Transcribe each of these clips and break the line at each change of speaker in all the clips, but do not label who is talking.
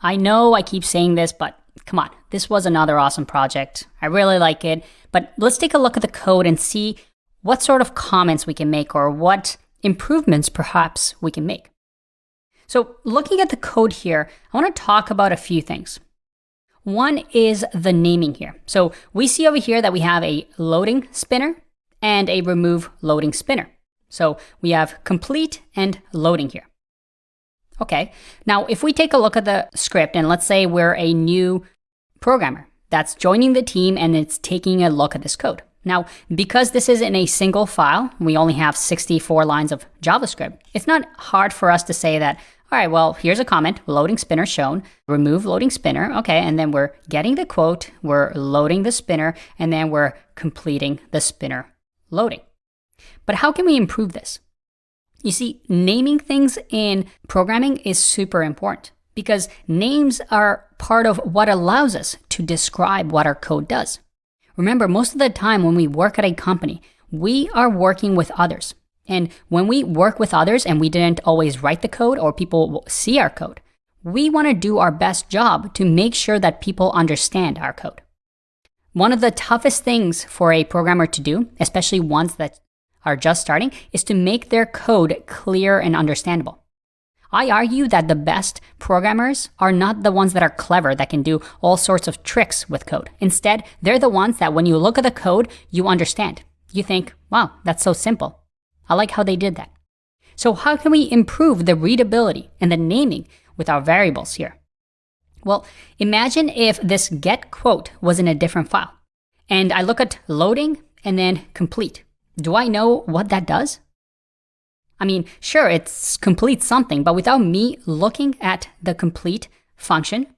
I know I keep saying this, but come on, this was another awesome project. I really like it. But let's take a look at the code and see what sort of comments we can make or what improvements perhaps we can make. So looking at the code here, I want to talk about a few things. One is the naming here. So we see over here that we have a loading spinner and a remove loading spinner. So we have complete and loading here. Okay, now if we take a look at the script and let's say we're a new programmer that's joining the team and it's taking a look at this code. Now, because this is in a single file, we only have 64 lines of JavaScript. It's not hard for us to say that, all right, well, here's a comment, loading spinner shown, remove loading spinner. Okay, and then we're getting the quote, we're loading the spinner, and then we're completing the spinner loading. But how can we improve this? You see, naming things in programming is super important because names are part of what allows us to describe what our code does. Remember, most of the time when we work at a company, we are working with others. And when we work with others and we didn't always write the code or people see our code, we want to do our best job to make sure that people understand our code. One of the toughest things for a programmer to do, especially ones that are just starting, is to make their code clear and understandable. I argue that the best programmers are not the ones that are clever that can do all sorts of tricks with code. Instead, they're the ones that when you look at the code, you understand. You think, wow, that's so simple. I like how they did that. So how can we improve the readability and the naming with our variables here? Well, imagine if this get quote was in a different file and I look at loading and then complete. Do I know what that does? I mean, sure, it's complete something, but without me looking at the complete function,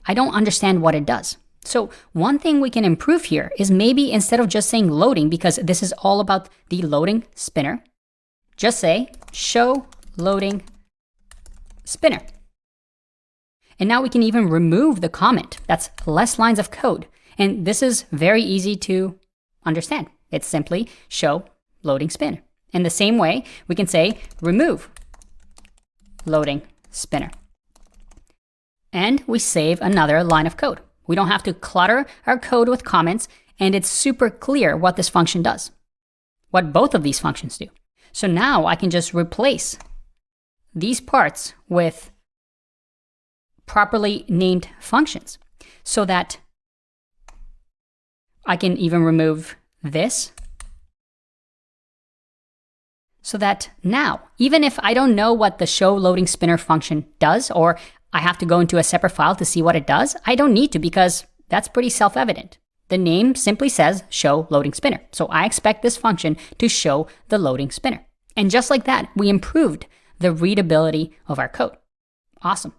I don't understand what it does. So one thing we can improve here is maybe instead of just saying loading, because this is all about the loading spinner, just say show loading spinner. And now we can even remove the comment. That's less lines of code. And this is very easy to understand. It's simply show loading spinner. In the same way, we can say remove loading spinner. And we save another line of code. We don't have to clutter our code with comments, and it's super clear what this function does, what both of these functions do. So now I can just replace these parts with properly named functions so that I can even remove this. So that now, even if I don't know what the show loading spinner function does, or I have to go into a separate file to see what it does, I don't need to because that's pretty self-evident. The name simply says show loading spinner. So I expect this function to show the loading spinner. And just like that, we improved the readability of our code. Awesome.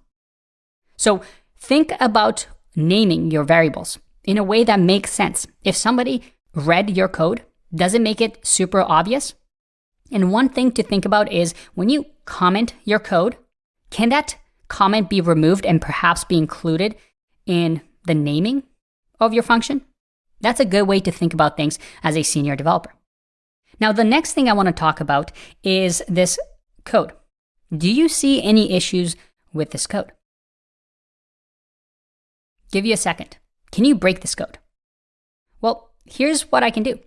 So think about naming your variables in a way that makes sense. If somebody read your code, does it make it super obvious? And one thing to think about is when you comment your code, can that comment be removed and perhaps be included in the naming of your function? That's a good way to think about things as a senior developer. Now, the next thing I want to talk about is this code. Do you see any issues with this code? Give you a second. Can you break this code? Well, here's what I can do.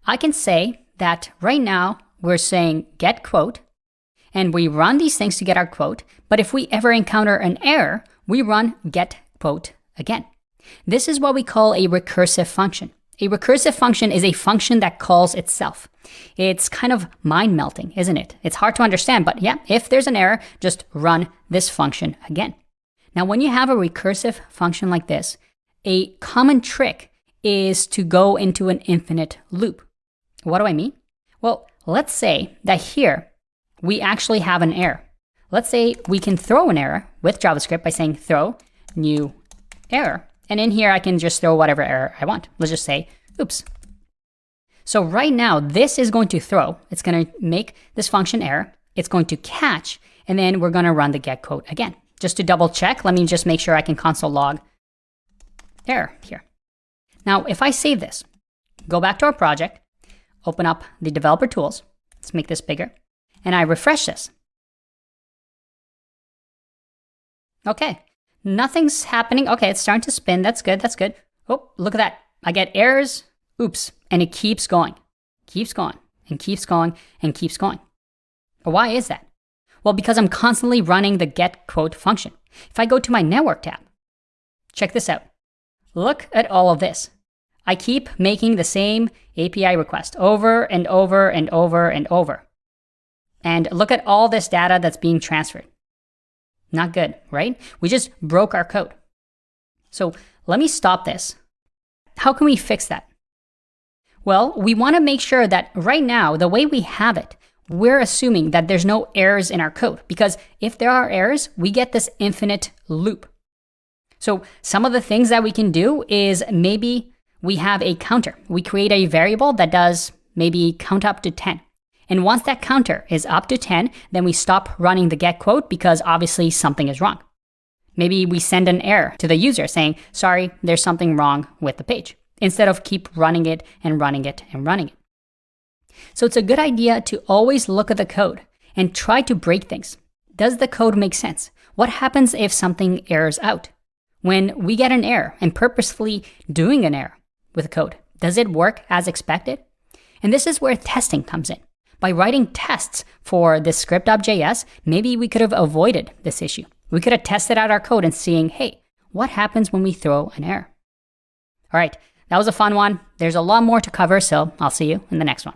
I can say that right now we're saying get quote, and we run these things to get our quote, but if we ever encounter an error, we run get quote again. This is what we call a recursive function. A recursive function is a function that calls itself. It's kind of mind-melting, isn't it? It's hard to understand, but yeah, if there's an error, just run this function again. Now, when you have a recursive function like this, a common trick is to go into an infinite loop. What do I mean? Well, let's say that here we actually have an error. Let's say we can throw an error with JavaScript by saying throw new error. And in here, I can just throw whatever error I want. Let's just say, oops. So right now, this is going to throw. It's going to make this function error. It's going to catch, and then we're going to run the get quote again. Just to double check, let me just make sure I can console log error here. Now, if I save this, go back to our project, open up the developer tools. Let's make this bigger. And I refresh this. Okay, nothing's happening. Okay, it's starting to spin. That's good. That's good. Oh, look at that. I get errors. Oops. And it keeps going, keeps going, and keeps going, and keeps going. Why is that? Well, because I'm constantly running the getQuote function. If I go to my network tab, check this out. Look at all of this. I keep making the same API request over and over and over and over. And look at all this data that's being transferred. Not good, right? We just broke our code. So let me stop this. How can we fix that? Well, we want to make sure that right now, the way we have it, we're assuming that there's no errors in our code, because if there are errors, we get this infinite loop. So some of the things that we can do is maybe we have a counter. We create a variable that does maybe count up to 10. And once that counter is up to 10, then we stop running the getQuote because obviously something is wrong. Maybe we send an error to the user saying, sorry, there's something wrong with the page, instead of keep running it and running it and running it. So it's a good idea to always look at the code and try to break things. Does the code make sense? What happens if something errors out? When we get an error and purposefully doing an error with the code, does it work as expected? And this is where testing comes in. By writing tests for this script.js, maybe we could have avoided this issue. We could have tested out our code and seeing, hey, what happens when we throw an error? All right, that was a fun one. There's a lot more to cover, so I'll see you in the next one.